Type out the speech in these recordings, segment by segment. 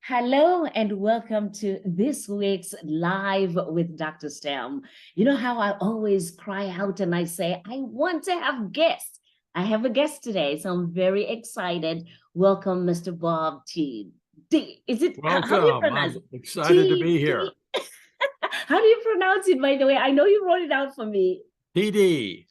Hello and welcome to this week's Live with Dr. Stem. You know how I always cry out and I say, I want to have guests. I have a guest today, so I'm very excited. Welcome, Mr. Bob Tiede. Is it, how do you Welcome. pronounce I'm it? excited to T, be here. T, how do you pronounce it, by the way? I know you wrote it out for me. TD.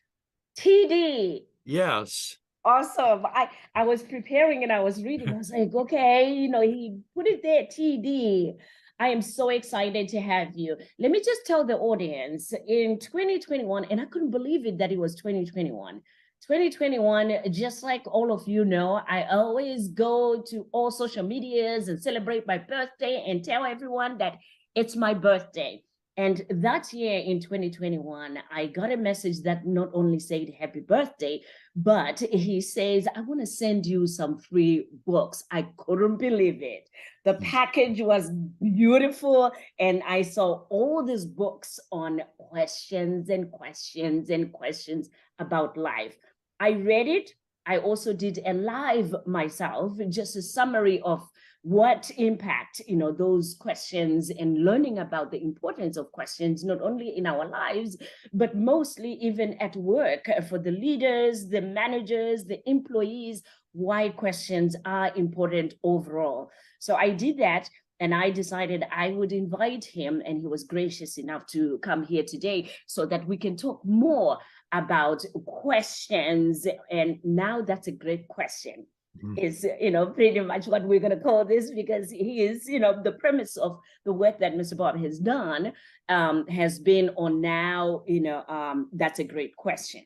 TD. Yes. Awesome. I was preparing and I was reading. I was like, okay, he put it there, TD. I am so excited to have you. Let me just tell the audience in 2021, and I couldn't believe it that it was 2021. 2021, just like all of you know, I always go to all social medias and celebrate my birthday and tell everyone that it's my birthday. And that year in 2021, I got a message that not only said happy birthday, but he says, I want to send you some free books. I couldn't believe it. The package was beautiful. And I saw all these books on questions and questions and questions about life. I read it. I also did a live myself, just a summary of what impact those questions and learning about the importance of questions not only in our lives but mostly even at work for the leaders, the managers, the employees, why questions are important overall. So I did that and I decided I would invite him, and he was gracious enough to come here today so that we can talk more about questions. And now that's a great question is pretty much what we're going to call this, because he is the premise of the work that Mr. Bob has done has been on now that's a great question.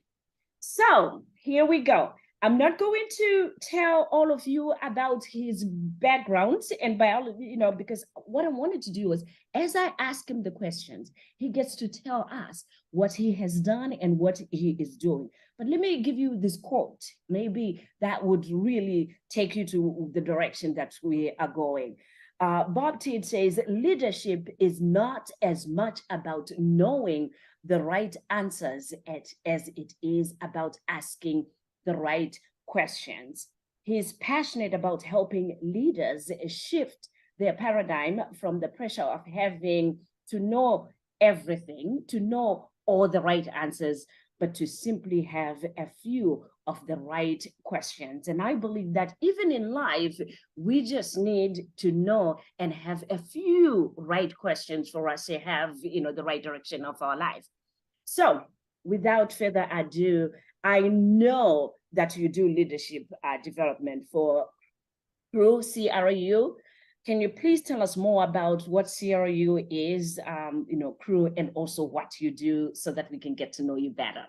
So here we go. I'm not going to tell all of you about his background and biology, because what I wanted to do was, as I ask him the questions, he gets to tell us what he has done and what he is doing. But let me give you this quote. Maybe that would really take you to the direction that we are going. Bob Tiede says, leadership is not as much about knowing the right answers as it is about asking the right questions. He's passionate about helping leaders shift their paradigm from the pressure of having to know everything, to know all the right answers, but to simply have a few of the right questions. And I believe that even in life, we just need to know and have a few right questions for us to have, the right direction of our life. So without further ado, I know that you do leadership development for CRU, CRU. Can you please tell us more about what CRU is, CRU, and also what you do so that we can get to know you better?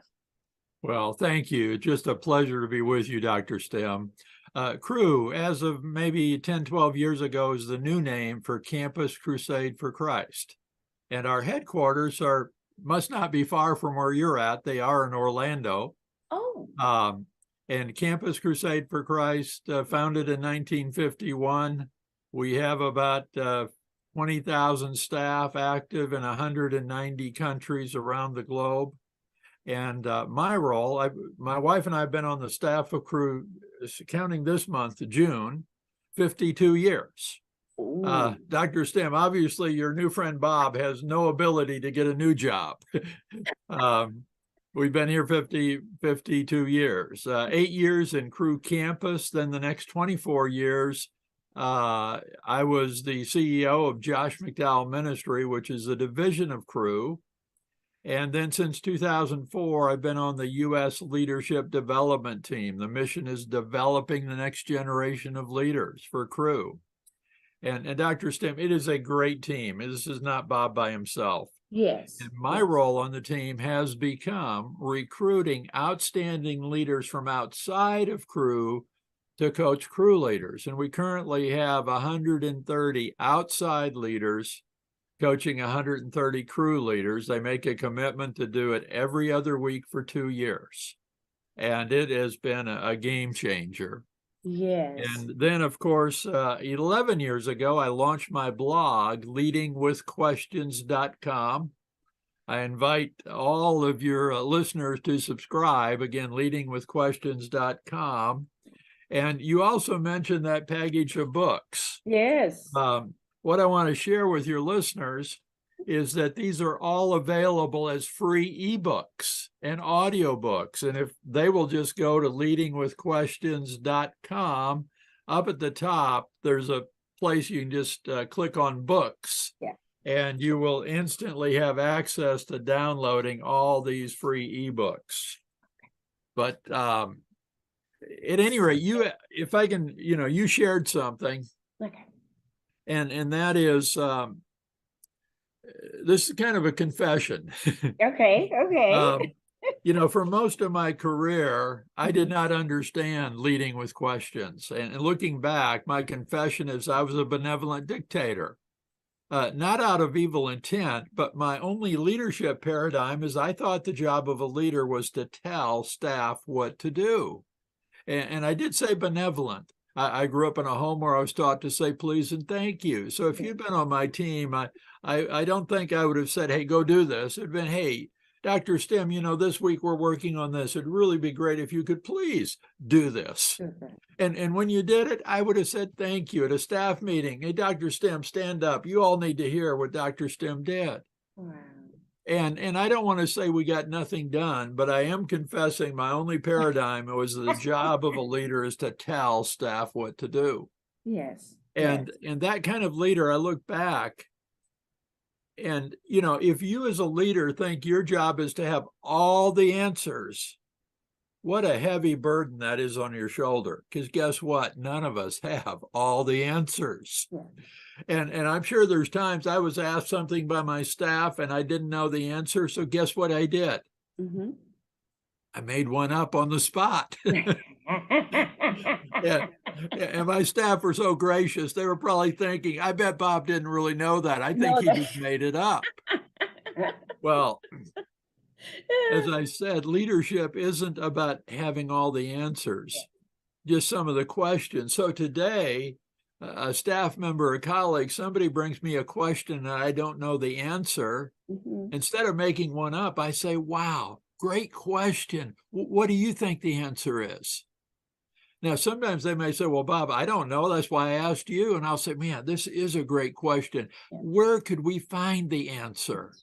Well, thank you. Just a pleasure to be with you, Dr. Stem. CRU, as of maybe 10, 12 years ago, is the new name for Campus Crusade for Christ. And our headquarters must not be far from where you're at. They are in Orlando. Oh. And Campus Crusade for Christ, founded in 1951. We have about 20,000 staff active in 190 countries around the globe. And my role, my wife and I have been on the staff of CRU, counting this month, June, 52 years. Dr. Stem, obviously your new friend Bob has no ability to get a new job. We've been here 52 years, 8 years in CRU campus. Then the next 24 years, I was the CEO of Josh McDowell Ministry, which is a division of CRU. And then since 2004, I've been on the U.S. Leadership Development Team. The mission is developing the next generation of leaders for CRU. And Dr. Stem, it is a great team. This is not Bob by himself. Yes. And my role on the team has become recruiting outstanding leaders from outside of CRU to coach CRU leaders. And we currently have 130 outside leaders coaching 130 CRU leaders. They make a commitment to do it every other week for 2 years. And it has been a game changer. Yes. And then, of course, 11 years ago, I launched my blog, leadingwithquestions.com. I invite all of your listeners to subscribe, again, leadingwithquestions.com. And you also mentioned that package of books. Yes. What I want to share with your listeners is that these are all available as free ebooks and audiobooks. And if they will just go to leadingwithquestions.com, up at the top, there's a place you can just click on books. Yeah. And you will instantly have access to downloading all these free ebooks. But at any rate, if I can, you shared something. Okay. And that is, this is kind of a confession. Okay. Okay. For most of my career, I did not understand leading with questions. And looking back, my confession is I was a benevolent dictator. Not out of evil intent, but my only leadership paradigm is I thought the job of a leader was to tell staff what to do. And I did say benevolent. I grew up in a home where I was taught to say please and thank you. So if you'd been on my team, I don't think I would have said, hey, go do this. It'd been, hey, Dr. Stem, this week we're working on this. It'd really be great if you could please do this. And when you did it, I would have said thank you at a staff meeting. Hey, Dr. Stem, stand up. You all need to hear what Dr. Stem did. Wow. And I don't want to say we got nothing done, but I am confessing my only paradigm was the job of a leader is to tell staff what to do. Yes. And that kind of leader, I look back and, if you as a leader think your job is to have all the answers, what a heavy burden that is on your shoulder. Because guess what? None of us have all the answers. Yeah. And I'm sure there's times I was asked something by my staff and I didn't know the answer. So guess what I did? Mm-hmm. I made one up on the spot. And my staff were so gracious. They were probably thinking, I bet Bob didn't really know that. I think he just made it up. Well, as I said, leadership isn't about having all the answers, just some of the questions. So today, a staff member, a colleague, somebody brings me a question and I don't know the answer. Mm-hmm. Instead of making one up, I say, wow, great question. What do you think the answer is? Now, sometimes they may say, well, Bob, I don't know. That's why I asked you. And I'll say, man, this is a great question. Where could we find the answer?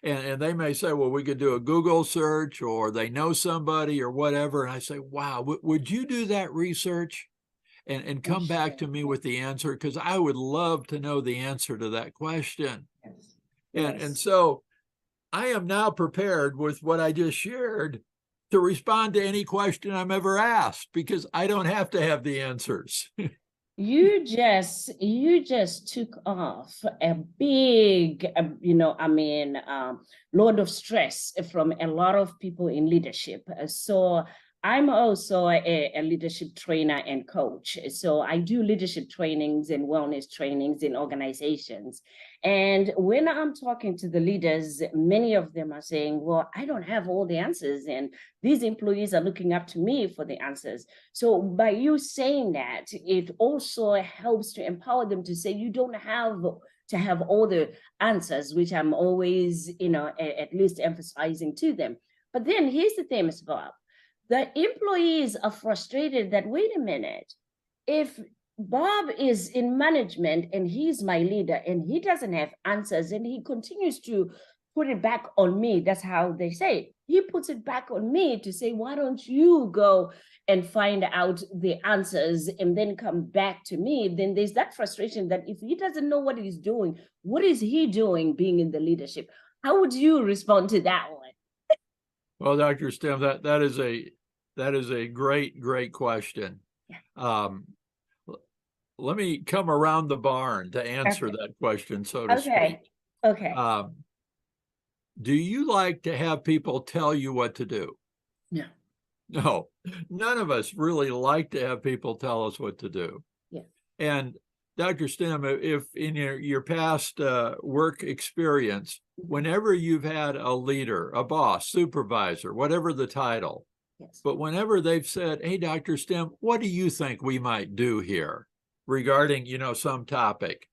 And they may say, well, we could do a Google search or they know somebody or whatever. And I say, wow, would you do that research and come back to me with the answer? Because I would love to know the answer to that question. And so I am now prepared with what I just shared to respond to any question I'm ever asked, because I don't have to have the answers. You just took off a big, load of stress from a lot of people in leadership. So I'm also a leadership trainer and coach. So I do leadership trainings and wellness trainings in organizations. And when I'm talking to the leaders, many of them are saying, well, I don't have all the answers. And these employees are looking up to me for the answers. So by you saying that, it also helps to empower them to say, you don't have to have all the answers, which I'm always, at least emphasizing to them. But then here's the thing, Mr. Bob. The employees are frustrated that, wait a minute, if Bob is in management and he's my leader and he doesn't have answers and he continues to put it back on me, that's how they say it. He puts it back on me to say, why don't you go and find out the answers and then come back to me? Then there's that frustration that if he doesn't know what he's doing, what is he doing being in the leadership? How would you respond to that one? Well, Dr. Stem, that is a great question. Yeah. Let me come around the barn to answer that question, so to speak. Okay. Do you like to have people tell you what to do? No, none of us really like to have people tell us what to do. Yeah. And Dr. Stem, if in your past work experience, whenever you've had a leader, a boss, supervisor, whatever the title, yes, but whenever they've said, hey, Dr. Stem, what do you think we might do here regarding, some topic?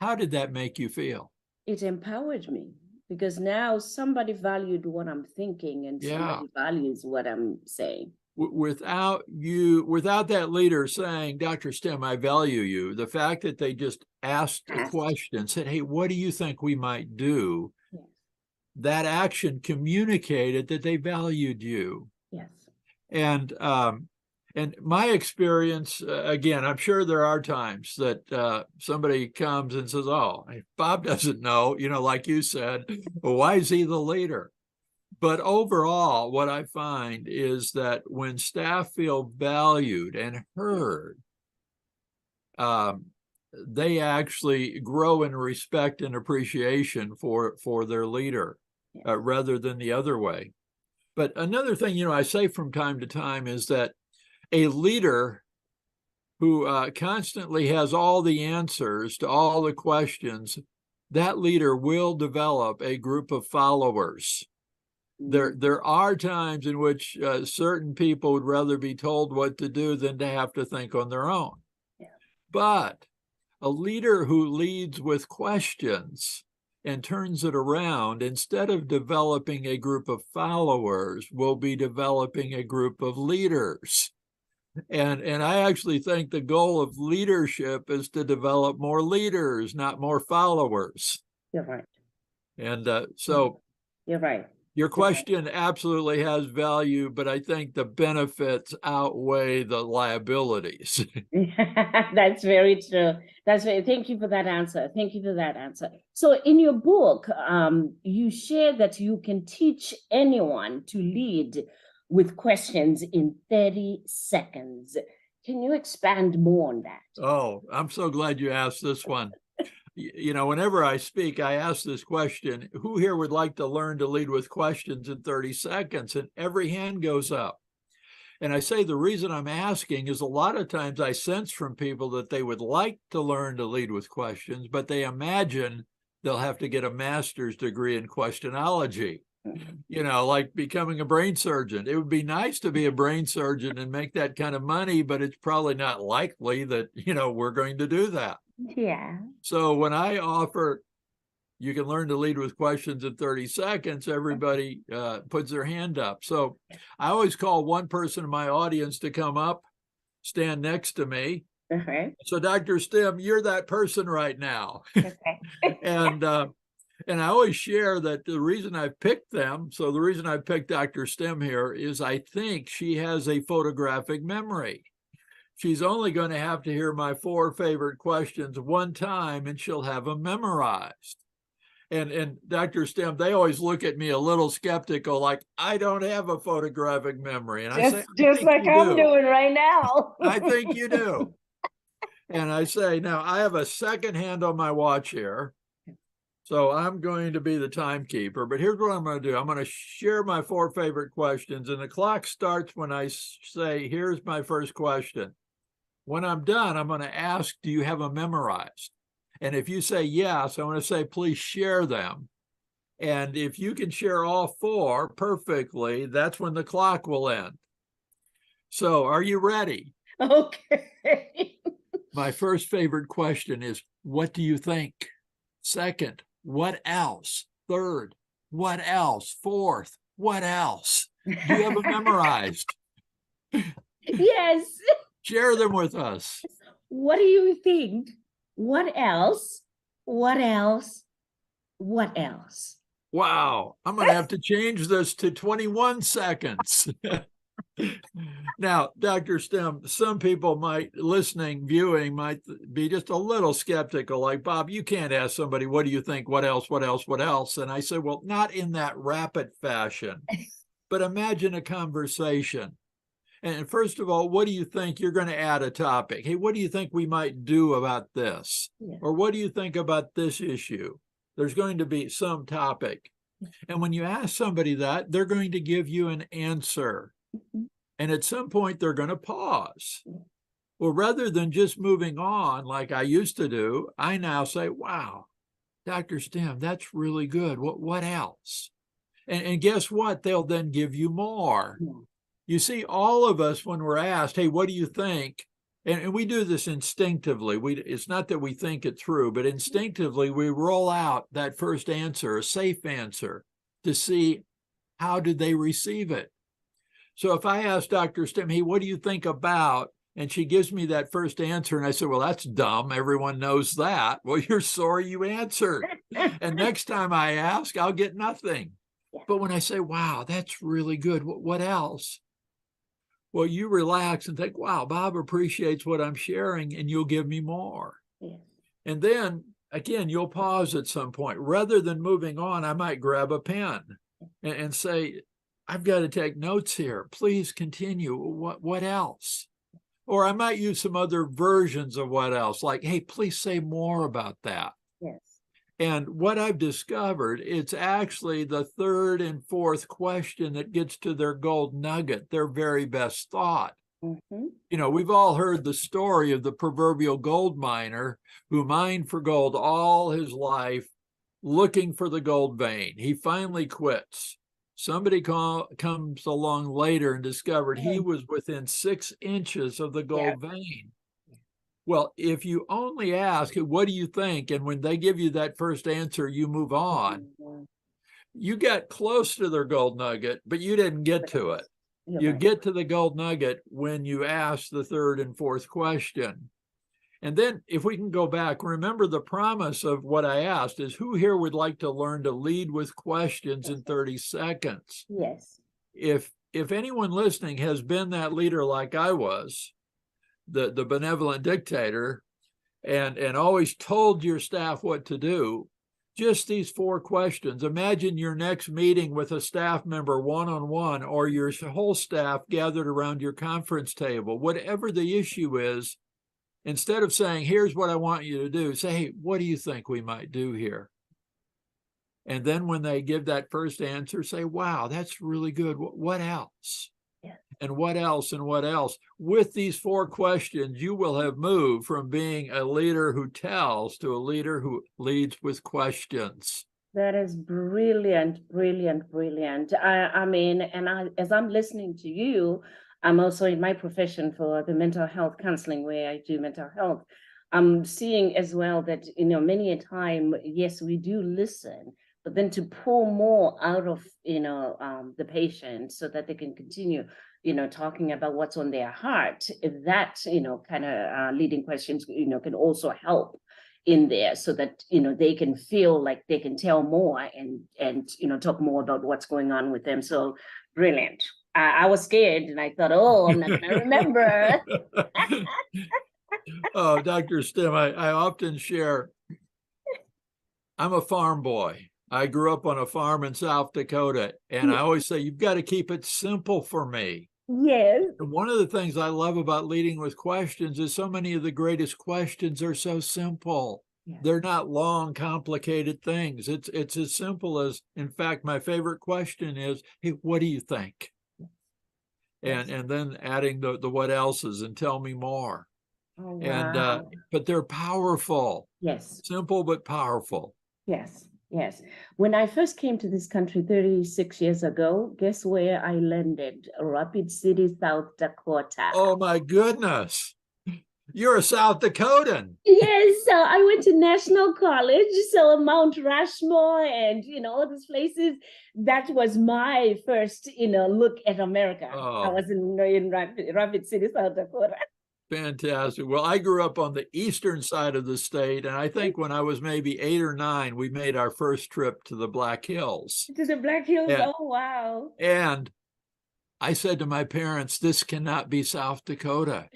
How did that make you feel? It empowered me because now somebody valued what I'm thinking and somebody values what I'm saying. without that leader saying, Dr. Stem, I value you, the fact that they just asked a question, said, hey, what do you think we might do? Yes. That action communicated that they valued you. Yes. And my experience, again, I'm sure there are times that somebody comes and says, oh, Bob doesn't know, like you said, well, why is he the leader? But overall, what I find is that when staff feel valued and heard, they actually grow in respect and appreciation for their leader, rather than the other way. But another thing, I say from time to time is that a leader who constantly has all the answers to all the questions, that leader will develop a group of followers. There are times in which certain people would rather be told what to do than to have to think on their own. Yeah. But a leader who leads with questions and turns it around, instead of developing a group of followers, will be developing a group of leaders. And I actually think the goal of leadership is to develop more leaders, not more followers. You're right. And so you're right. Your question absolutely has value, but I think the benefits outweigh the liabilities. That's very true. Thank you for that answer. Thank you for that answer. So in your book, you share that you can teach anyone to lead with questions in 30 seconds. Can you expand more on that? Oh, I'm so glad you asked this one. Whenever I speak, I ask this question, who here would like to learn to lead with questions in 30 seconds? And every hand goes up. And I say the reason I'm asking is a lot of times I sense from people that they would like to learn to lead with questions, but they imagine they'll have to get a master's degree in questionology, like becoming a brain surgeon. It would be nice to be a brain surgeon and make that kind of money, but it's probably not likely that, we're going to do that. Yeah. So when I offer, you can learn to lead with questions in 30 seconds, everybody puts their hand up. So I always call one person in my audience to come up, stand next to me. Okay. So Dr. Stem, you're that person right now. Okay. And I always share that the reason I picked them, so the reason I picked Dr. Stem here is I think she has a photographic memory. She's only going to have to hear my 4 favorite questions one time and she'll have them memorized. And Dr. Stem, they always look at me a little skeptical, like, I don't have a photographic memory. And I say, just like I'm doing right now. I think you do. And I say, now I have a second hand on my watch here. So I'm going to be the timekeeper, but here's what I'm going to do. I'm going to share my 4 favorite questions, and the clock starts when I say, here's my first question. When I'm done, I'm going to ask, do you have them memorized? And if you say yes, I want to say, please share them. And if you can share all 4 perfectly, that's when the clock will end. So are you ready? Okay. My first favorite question is, what do you think? Second, what else? Third, what else? Fourth, what else? Do you have them memorized? Yes. Share them with us. What do you think? What else? What else? What else? Wow, I'm going to have to change this to 21 seconds. Now, Dr. Stem, some people viewing might be just a little skeptical, like, Bob, you can't ask somebody, what do you think? What else? What else? What else? And I say, well, not in that rapid fashion, but imagine a conversation. And first of all, what do you think? You're going to add a topic. Hey, what do you think we might do about this? Yeah. Or what do you think about this issue? There's going to be some topic. And when you ask somebody that, they're going to give you an answer. And at some point, they're going to pause. Well, rather than just moving on like I used to do, I now say, wow, Dr. Stem, that's really good. What else? And guess what? They'll then give you more. Yeah. You see, all of us, when we're asked, hey, what do you think? And we do this instinctively. It's not that we think it through, but instinctively, we roll out that first answer, a safe answer, to see how did they receive it. So if I ask Dr. Stem, hey, what do you think about? And she gives me that first answer, and I said, well, that's dumb. Everyone knows that. Well, you're sorry you answered. And next time I ask, I'll get nothing. But when I say, wow, that's really good, what else? Well, you relax and think, wow, Bob appreciates what I'm sharing, and you'll give me more. Yes. And then, again, you'll pause at some point. Rather than moving on, I might grab a pen and say, I've got to take notes here. Please continue. What else? Or I might use some other versions of what else, like, hey, please say more about that. Yes. And what I've discovered, it's actually the third and fourth question that gets to their gold nugget, their very best thought. Mm-hmm. You know, we've all heard the story of the proverbial gold miner who mined for gold all his life, looking for the gold vein. He finally quits. Somebody comes along later and discovered he was within 6 inches of the gold vein. Well, if you only ask, what do you think? And when they give you that first answer, you move on. You got close to their gold nugget, but you didn't get to it. You get to the gold nugget when you ask the third and fourth question. And then if we can go back, remember the promise of what I asked is, who here would like to learn to lead with questions in 30 seconds? Yes. If anyone listening has been that leader like I was, the benevolent dictator, and always told your staff what to do, just these 4 questions. Imagine your next meeting with a staff member one-on-one, or your whole staff gathered around your conference table. Whatever the issue is, instead of saying, here's what I want you to do, say, hey, what do you think we might do here? And then when they give that first answer, say, wow, that's really good. What else? And what else and what else? With these 4 questions, you will have moved from being a leader who tells to a leader who leads with questions. That is brilliant, brilliant, brilliant. I mean, as I'm listening to you, I'm also in my profession for the mental health counseling, where I do mental health. I'm seeing as well that, many a time, yes, we do listen, but then to pull more out of, the patient so that they can continue, talking about what's on their heart, that, kind of leading questions, can also help in there so that, they can feel like they can tell more and talk more about what's going on with them. So brilliant. I was scared and I thought, oh, I'm not going to remember. Oh, Dr. Stem, I often share, I'm a farm boy. I grew up on a farm in South Dakota, and I always say, you've got to keep it simple for me. Yes. And one of the things I love about leading with questions is so many of the greatest questions are so simple. Yeah. They're not long, complicated things. It's as simple as, in fact, my favorite question is, hey, what do you think? Yes. And then adding the what else's and tell me more. Oh, wow. And but they're powerful. Yes. Simple but powerful. Yes. Yes. When I first came to this country 36 years ago, guess where I landed? Rapid City, South Dakota. Oh, my goodness. You're a South Dakotan. Yes. So I went to National College, so Mount Rushmore and, all these places. That was my first, look at America. Oh. I was in Rapid City, South Dakota. Fantastic. Well, I grew up on the eastern side of the state, and I think when I was maybe 8 or 9, we made our first trip to the Black Hills. To the Black Hills? Oh, wow. And I said to my parents, this cannot be South Dakota,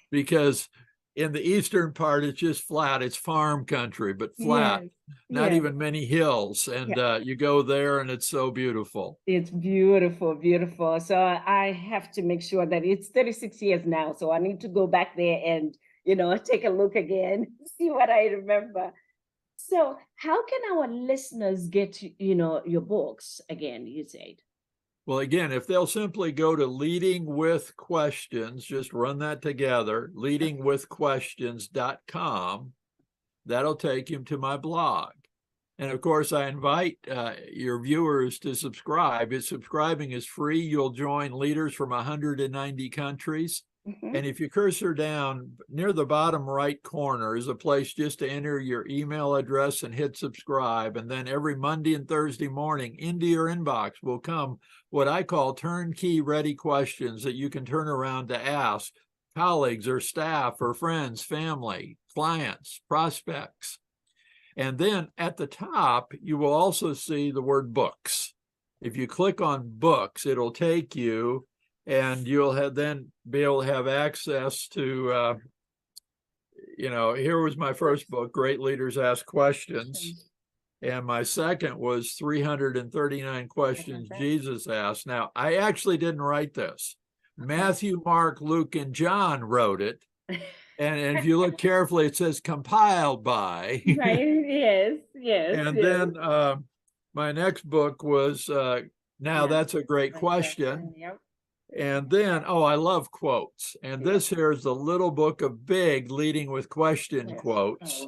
because in the eastern part, it's just flat. It's farm country, but flat. Yes. Not even many hills. And you go there and it's so beautiful. It's beautiful, beautiful. So I have to make sure that it's 36 years now. So I need to go back there and, take a look again, see what I remember. So how can our listeners get, your books again, you said? Well, again, if they'll simply go to Leading with Questions, just run that together, leadingwithquestions.com, that'll take him to my blog. And of course, I invite your viewers to subscribe. Subscribing is free. You'll join leaders from 190 countries. Mhm. And if you cursor down near the bottom right corner is a place just to enter your email address and hit subscribe. And then every Monday and Thursday morning into your inbox will come what I call turnkey ready questions that you can turn around to ask colleagues or staff or friends, family, clients, prospects. And then at the top, you will also see the word books. If you click on books, it'll take you and you'll then be able to have access to, here was my first book, Great Leaders Ask Questions. And my second was 339 Questions Jesus Asked. Now, I actually didn't write this. Matthew, Mark, Luke, and John wrote it. And if you look carefully, it says compiled by. Right. Yes. And then my next book was Now That's a Great Question. Yep. And then, I love quotes. And this here is the little book of big leading with question quotes.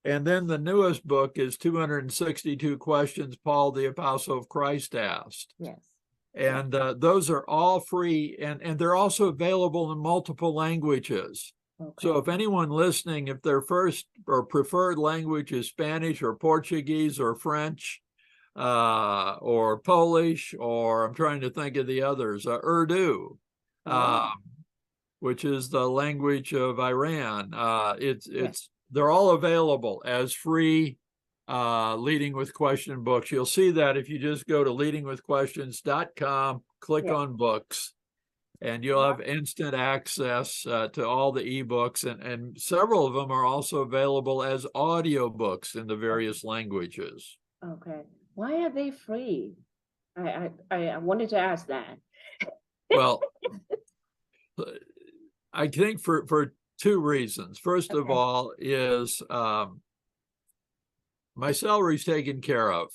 And then the newest book is 262 Questions Paul the Apostle of Christ asked. Yes. And those are all free, and they're also available in multiple languages. Okay. So if anyone listening, if their first or preferred language is Spanish or Portuguese or French or Polish, or I'm trying to think of the others, Urdu, which is the language of Iran. They're all available as free Leading with Question books. You'll see that if you just go to leadingwithquestions.com, click on books, and you'll have instant access to all the ebooks, and several of them are also available as audiobooks in the various languages. Okay. Why are they free? I wanted to ask that. Well, I think for two reasons. First of all is my salary is taken care of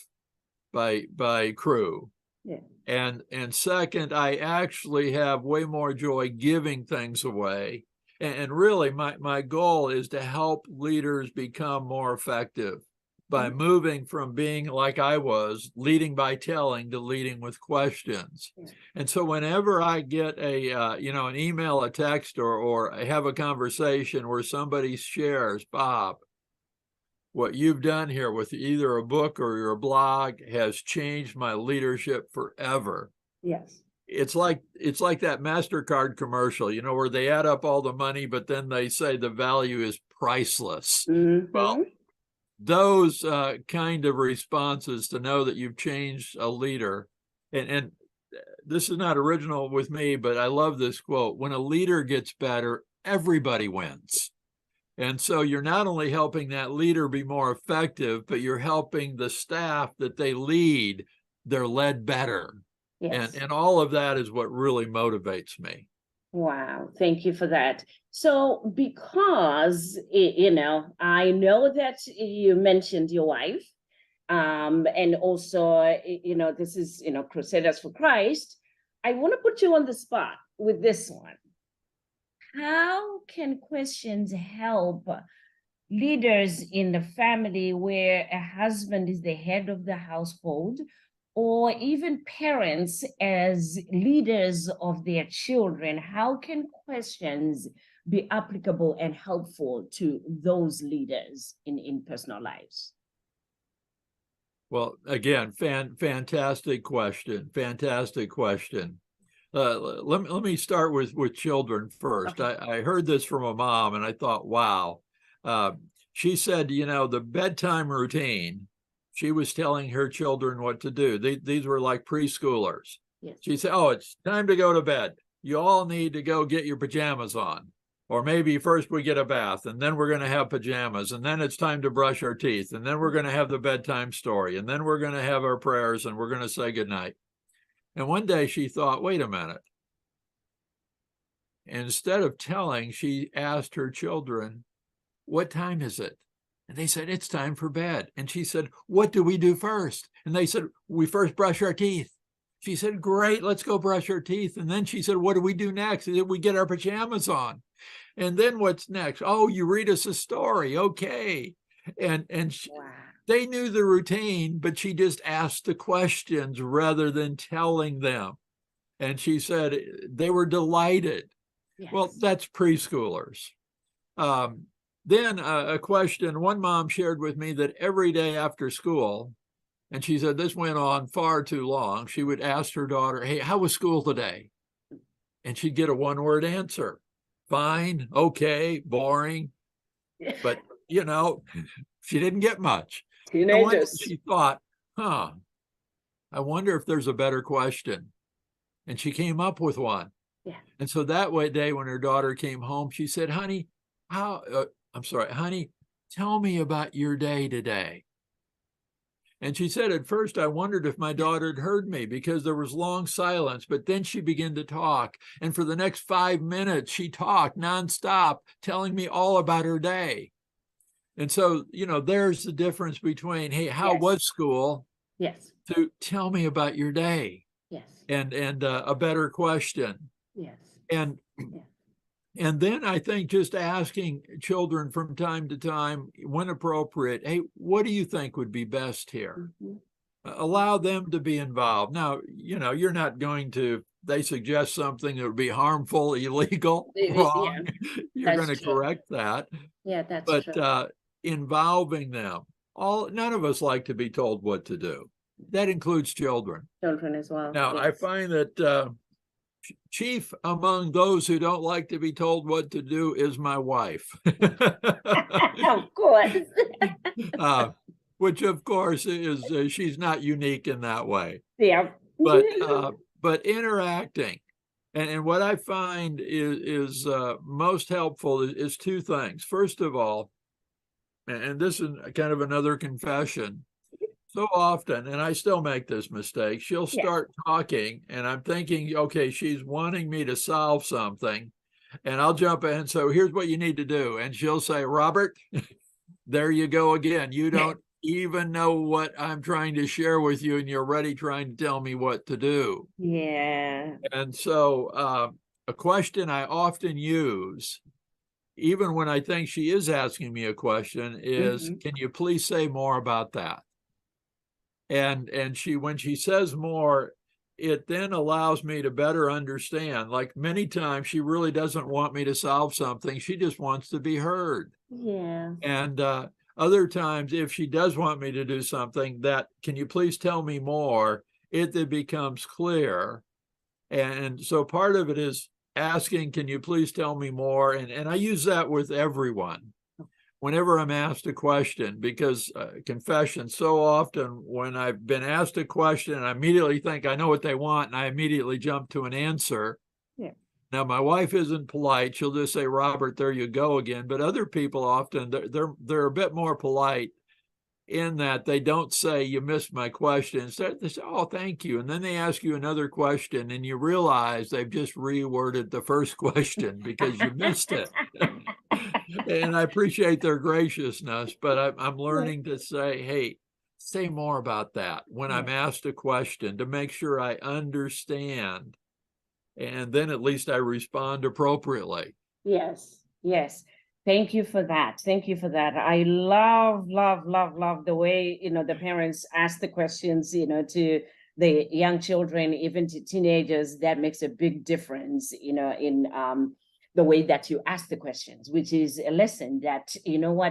by Crew. Yeah. And second, I actually have way more joy giving things away. And really, my goal is to help leaders become more effective by moving from being like I was, leading by telling, to leading with questions. Yeah. And so whenever I get an email, a text, or I have a conversation where somebody shares, Bob, what you've done here with either a book or your blog has changed my leadership forever. Yes. It's like that MasterCard commercial, where they add up all the money, but then they say the value is priceless. Mm-hmm. Well, those kind of responses to know that you've changed a leader, and this is not original with me, but I love this quote: when a leader gets better, everybody wins. And so you're not only helping that leader be more effective, but you're helping the staff that they lead, they're led better. Yes. And all of that is what really motivates me. Wow, thank you for that. So because, I know that you mentioned your wife, and also, this is, Crusaders for Christ. I want to put you on the spot with this one. How can questions help leaders in the family where a husband is the head of the household, or even parents as leaders of their children? How can questions be applicable and helpful to those leaders in personal lives? Well, again, fantastic question. Fantastic question. Let me start with children first. Okay. I heard this from a mom, and I thought, wow. She said, the bedtime routine, she was telling her children what to do. These were like preschoolers. Yes. She said, it's time to go to bed. You all need to go get your pajamas on. Or maybe first we get a bath, and then we're going to have pajamas, and then it's time to brush our teeth, and then we're going to have the bedtime story, and then we're going to have our prayers, and we're going to say goodnight. And one day she thought, wait a minute. And instead of telling, she asked her children, what time is it? And they said, it's time for bed. And she said, what do we do first? And they said, we first brush our teeth. She said, great, let's go brush our teeth. And then she said, what do we do next? She said, we get our pajamas on. And then what's next? Oh, you read us a story. Okay. And wow. They knew the routine, but she just asked the questions rather than telling them. And she said they were delighted. Well, Yes. that's preschoolers. Then a question, one mom shared with me that every day after school, and she said this went on far too long, she would ask her daughter, hey, how was school today? And she'd get a one-word answer. Fine, okay, boring. But, you know, she didn't get much. So one day Teenagers. she thought, I wonder if there's a better question. And she came up with one. Yeah. And so that day when her daughter came home, she said, honey, honey, tell me about your day today. And she said, at first, I wondered if my daughter had heard me because there was long silence, but then she began to talk. And for the next 5 minutes, she talked nonstop, telling me all about her day. And so, you know, there's the difference between, hey, how Yes. was school? Yes. To tell me about your day. Yes. And a better question. Yes. And Yeah. And then I think just asking children from time to time, when appropriate, hey, what do you think would be best here? Allow them to be involved. Now, you know, you're not going to, they suggest something that would be harmful, illegal, wrong. Yeah, You're going that's to true. correct that. Yeah, that's But true. involving them, none of us like to be told what to do. That includes children. Children as well. Now, I Yes. find that chief among those who don't like to be told what to do is my wife. Of course. Which of course is she's not unique in that way. Yeah. But interacting, and what I find is most helpful is two things. First of all, and this is kind of another confession. So often, and I still make this mistake, she'll Yes. start talking and I'm thinking, okay, she's wanting me to solve something. And I'll jump in. So here's what you need to do. And she'll say, Robert, there you go again. You don't even know what I'm trying to share with you, and you're already trying to tell me what to do. Yeah. And so a question I often use, even when I think she is asking me a question, is, can you please say more about that? And when she says more, it then allows me to better understand. Like many times, she really doesn't want me to solve something. She just wants to be heard. Yeah. And other times, if she does want me to do something, can you please tell me more? It then becomes clear. And so part of it is asking, can you please tell me more? And I use that with everyone whenever I'm asked a question, because confession, so often when I've been asked a question, I immediately think I know what they want, and I immediately jump to an answer. Yeah. Now, my wife isn't polite. She'll just say, Robert, there you go again. But other people often, they're a bit more polite in that they don't say, you missed my question. Instead, they say, oh, thank you. And then they ask you another question, and you realize they've just reworded the first question because you missed it. And I appreciate their graciousness, but I'm learning to say, hey, say more about that when I'm asked a question to make sure I understand. And then at least I respond appropriately. Yes. Yes. Thank you for that. Thank you for that. I love the way, the parents ask the questions, to the young children, even to teenagers. That makes a big difference, in the way that you ask the questions, which is a lesson that,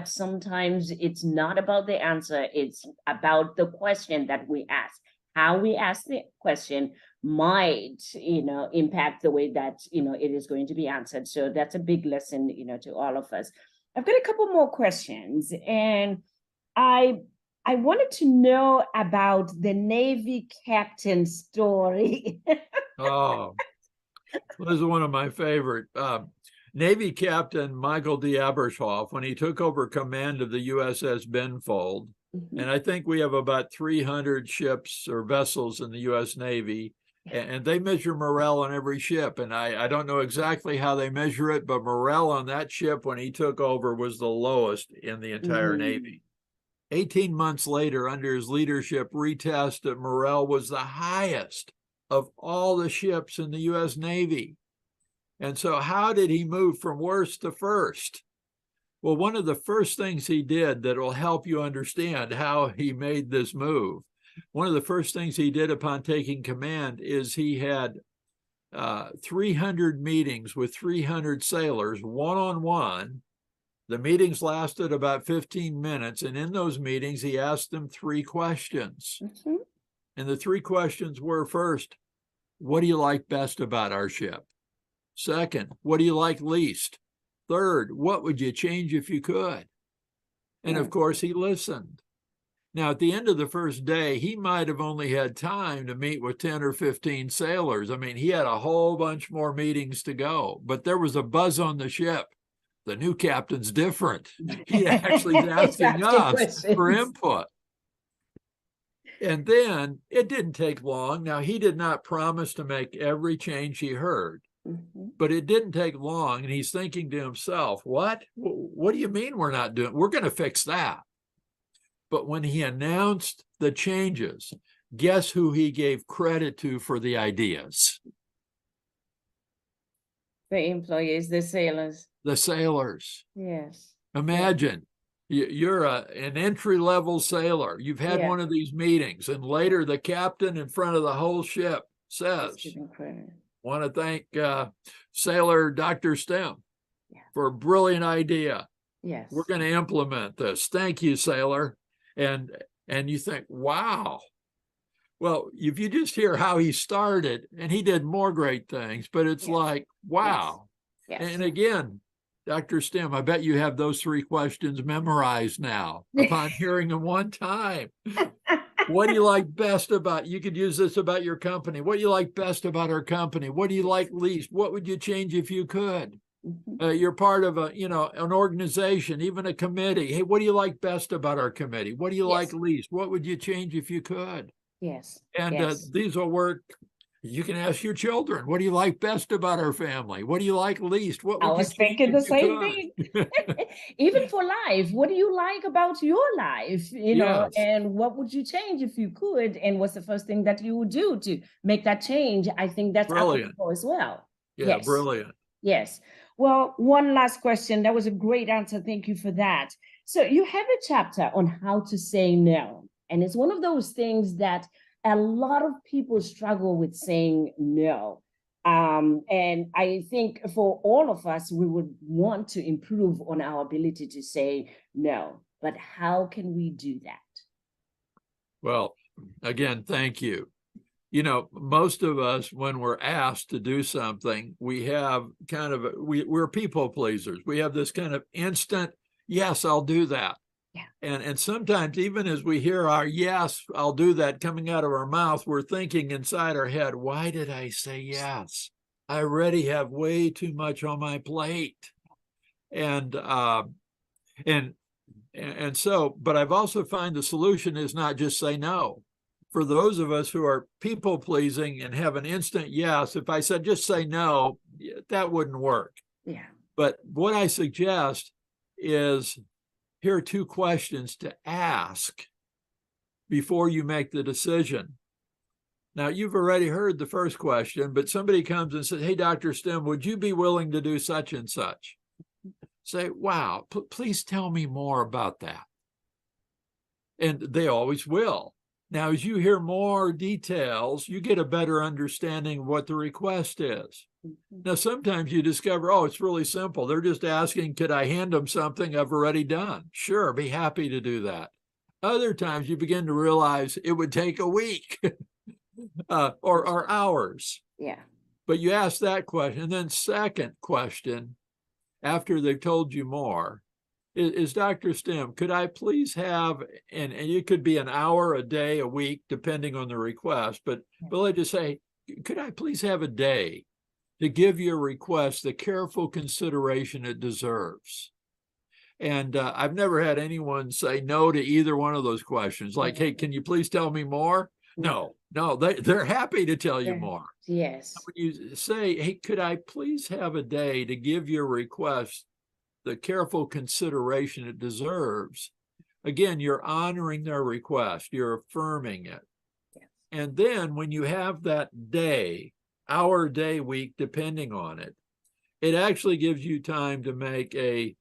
sometimes it's not about the answer, it's about the question that we ask. How we ask the question might, impact the way that, it is going to be answered. So that's a big lesson, to all of us. I've got a couple more questions, and I wanted to know about the Navy captain story. Oh, this is one of my favorite. Navy Captain Michael D. Abershhoff, when he took over command of the USS Benfold, and I think we have about 300 ships or vessels in the U.S. Navy, and they measure morale on every ship. And I don't know exactly how they measure it, but morale on that ship when he took over was the lowest in the entire Navy. 18 months later, under his leadership, retested, morale was the highest of all the ships in the U.S. Navy. And so how did he move from worst to first? Well, one of the first things he did that will help you understand how he made this move, one of the first things he did upon taking command is he had 300 meetings with 300 sailors, one-on-one. The meetings lasted about 15 minutes. And in those meetings, he asked them 3 questions. Mm-hmm. And the 3 questions were, first, what do you like best about our ship? Second, what do you like least? Third, what would you change if you could? And of course, he listened. Now, at the end of the first day, he might have only had time to meet with 10 or 15 sailors. I mean, he had a whole bunch more meetings to go, but there was a buzz on the ship. The new captain's different. He actually is asking us for input. And then it didn't take long. Now, he did not promise to make every change he heard, but it didn't take long. And he's thinking to himself, what do you mean we're not doing? We're going to fix that. But when he announced the changes, guess who he gave credit to for the ideas? The employees, the sailors. The sailors. Yes. Imagine you're an entry-level sailor. You've had one of these meetings, and later the captain in front of the whole ship says, want to thank Sailor Dr. Stem for a brilliant idea. Yes. We're going to implement this. Thank you, sailor. And you think, wow. Well, if you just hear how he started, and he did more great things, but it's like, wow. Yes. And again, Dr. Stem, I bet you have those 3 questions memorized now upon hearing them one time. What do you like best about, you could use this about your company. What do you like best about our company? What do you like least? What would you change if you could? You're part of an organization, even a committee. Hey, what do you like best about our committee? What do you like least? What would you change if you could? Yes. And these will work. You can ask your children, what do you like best about our family? What do you like least? What would I was thinking the same thing. Even for life, what do you like about your life? And what would you change if you could? And what's the first thing that you would do to make that change? I think that's applicable as well. Yeah, brilliant. Yes. Well, one last question. That was a great answer. Thank you for that. So you have a chapter on how to say no. And it's one of those things that a lot of people struggle with saying no. And I think for all of us, we would want to improve on our ability to say no. But how can we do that? Well, again, thank you. Most of us, when we're asked to do something, we have kind of, we're people pleasers. We have this kind of instant, yes, I'll do that. Yeah. And sometimes even as we hear our yes, I'll do that coming out of our mouth, we're thinking inside our head, why did I say yes? I already have way too much on my plate. And so, but I've also found the solution is not just say no. For those of us who are people pleasing and have an instant yes, if I said just say no, that wouldn't work. Yeah. But what I suggest is, here are 2 questions to ask before you make the decision. Now, you've already heard the first question, but somebody comes and says, hey, Dr. Stem, would you be willing to do such and such? Say, wow, please tell me more about that. And they always will. Now, as you hear more details, you get a better understanding of what the request is. Now, sometimes you discover, oh, it's really simple. They're just asking, could I hand them something I've already done? Sure, be happy to do that. Other times you begin to realize it would take a week or hours. Yeah. But you ask that question. And then second question, after they've told you more, is Dr. Stem, could I please have, and it could be an hour, a day, a week, depending on the request, but let's just say, could I please have a day to give your request the careful consideration it deserves? And I've never had anyone say no to either one of those questions. Like, hey, can you please tell me more? No, they're happy to tell you more. Yes. When you say, hey, could I please have a day to give your request the careful consideration it deserves, again, you're honoring their request, you're affirming it. Yes. And then when you have that day, hour, day, week, depending on it, it actually gives you time to make a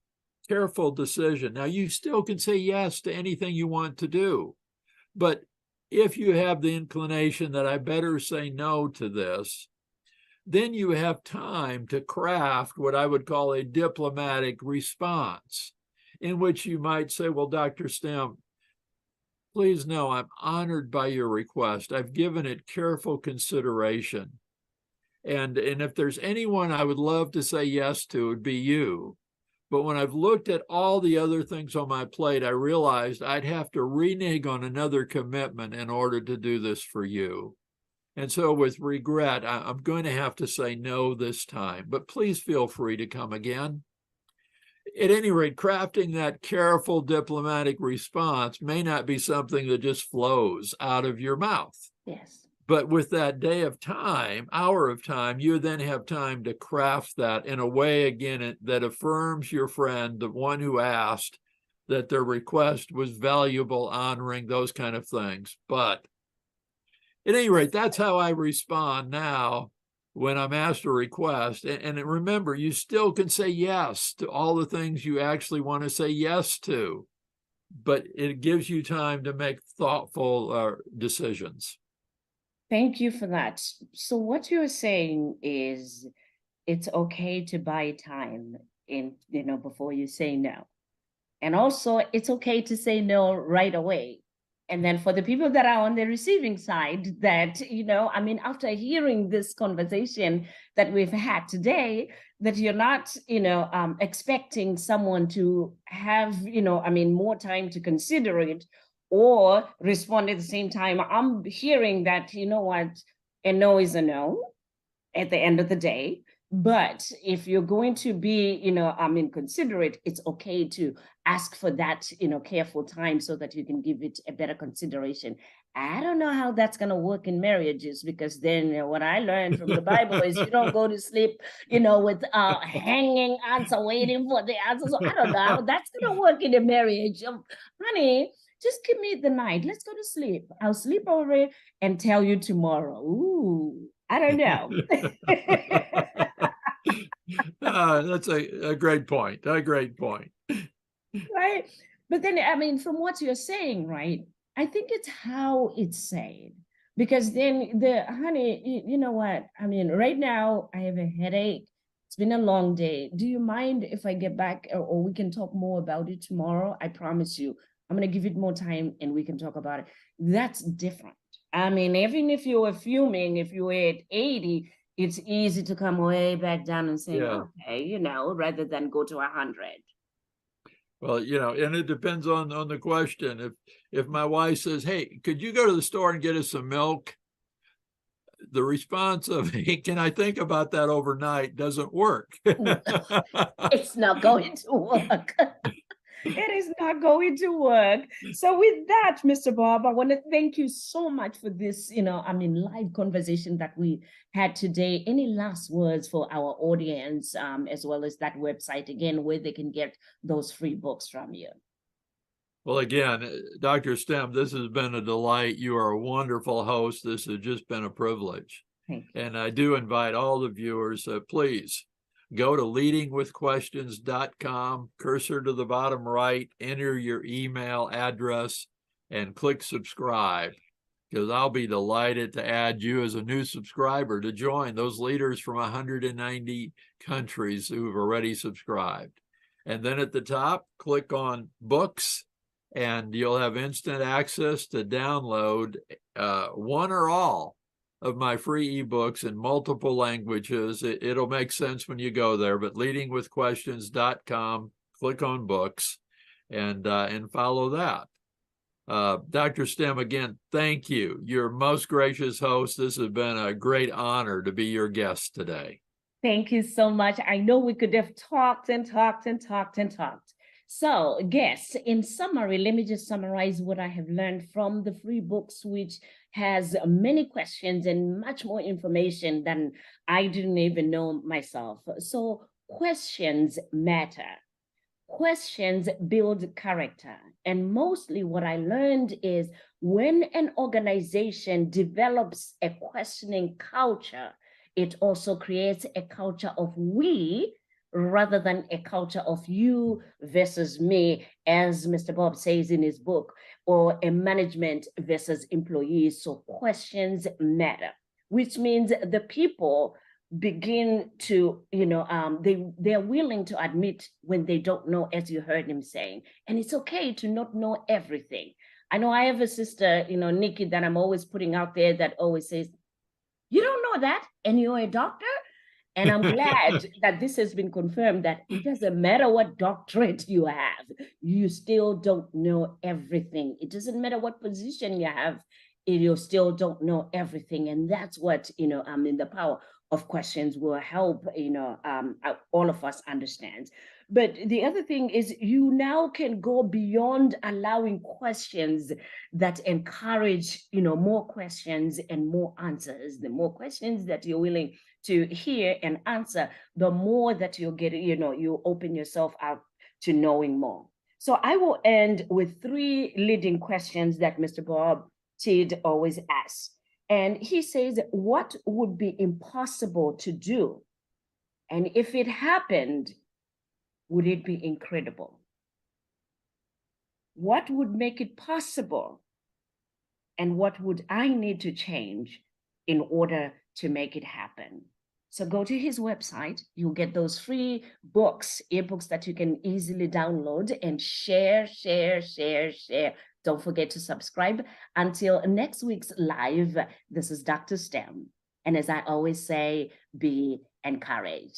careful decision. Now, you still can say yes to anything you want to do, but if you have the inclination that I better say no to this, then you have time to craft what I would call a diplomatic response, in which you might say, well, Dr. Stem, please know I'm honored by your request. I've given it careful consideration. And if there's anyone I would love to say yes to, it would be you. But when I've looked at all the other things on my plate, I realized I'd have to renege on another commitment in order to do this for you. And so with regret, I'm going to have to say no this time, but please feel free to come again. At any rate, crafting that careful diplomatic response may not be something that just flows out of your mouth. Yes. But with that day of time, hour of time, you then have time to craft that in a way, again, that affirms your friend, the one who asked, that their request was valuable, honoring, those kind of things. But at any rate, that's how I respond now when I'm asked a request. And remember, you still can say yes to all the things you actually want to say yes to, but it gives you time to make thoughtful decisions. Thank you for that. So what you're saying is it's okay to buy time before you say no. And also it's okay to say no right away. And then for the people that are on the receiving side that, after hearing this conversation that we've had today, that you're not, expecting someone to have, more time to consider it or respond at the same time. I'm hearing that, you know what, a no is a no at the end of the day. But if you're going to be, considerate, it's okay to ask for that, careful time so that you can give it a better consideration. I don't know how that's going to work in marriages, because then what I learned from the Bible is you don't go to sleep, with hanging answer, waiting for the answer. So I don't know how that's going to work in a marriage. Honey, just give me the night. Let's go to sleep. I'll sleep over it and tell you tomorrow. Ooh, I don't know. That's a great point. A great point. Right. But then, from what you're saying, right, I think it's how it's said. Because then honey, you know what? Right now I have a headache. It's been a long day. Do you mind if I get back, or we can talk more about it tomorrow? I promise you, I'm going to give it more time and we can talk about it. That's different. Even if you were fuming, if you were at 80, it's easy to come way back down and say, Yeah. okay, rather than go to 100. Well, and it depends on the question. If my wife says, hey, could you go to the store and get us some milk? The response of, hey, can I think about that overnight, doesn't work. It's not going to work. It is not going to work. So with that, Mr. Bob, I want to thank you so much for this, live conversation that we had today. Any last words for our audience, as well as that website again, where they can get those free books from you? Well, again, Dr. Stem, this has been a delight. You are a wonderful host. This has just been a privilege. Thank you. And I do invite all the viewers, please go to leadingwithquestions.com, cursor to the bottom right, enter your email address, and click subscribe, because I'll be delighted to add you as a new subscriber to join those leaders from 190 countries who have already subscribed. And then at the top, click on books, and you'll have instant access to download one or all of my free ebooks in multiple languages. It'll make sense when you go there, but leadingwithquestions.com, click on books, and follow that. Dr. Stem, again, thank you. You're most gracious host. This has been a great honor to be your guest today. Thank you so much. I know we could have talked and talked and talked and talked. So, guests, in summary, let me just summarize what I have learned from the free books, which has many questions and much more information than I didn't even know myself. So, questions matter. Questions build character. And mostly what I learned is when an organization develops a questioning culture, it also creates a culture of we rather than a culture of you versus me, as Mr. Bob says in his book, or a management versus employees. So questions matter, which means the people begin to, they're willing to admit when they don't know, as you heard him saying, and it's okay to not know everything. I know I have a sister, Nikki, that I'm always putting out there that always says, you don't know that, and you're a doctor? And I'm glad that this has been confirmed that it doesn't matter what doctorate you have, you still don't know everything. It doesn't matter what position you have, you still don't know everything. And that's what, in the power of questions will help, all of us understand. But the other thing is you now can go beyond allowing questions that encourage, more questions and more answers. The more questions that you're willing to hear and answer, the more that you'll get, you open yourself out to knowing more. So I will end with 3 leading questions that Mr. Bob Tiede always asks. And he says, what would be impossible to do? And if it happened, would it be incredible? What would make it possible? And what would I need to change in order to make it happen? So go to his website. You'll get those free books, ebooks that you can easily download and share. Don't forget to subscribe. Until next week's live, this is Dr. STEM. And as I always say, be encouraged.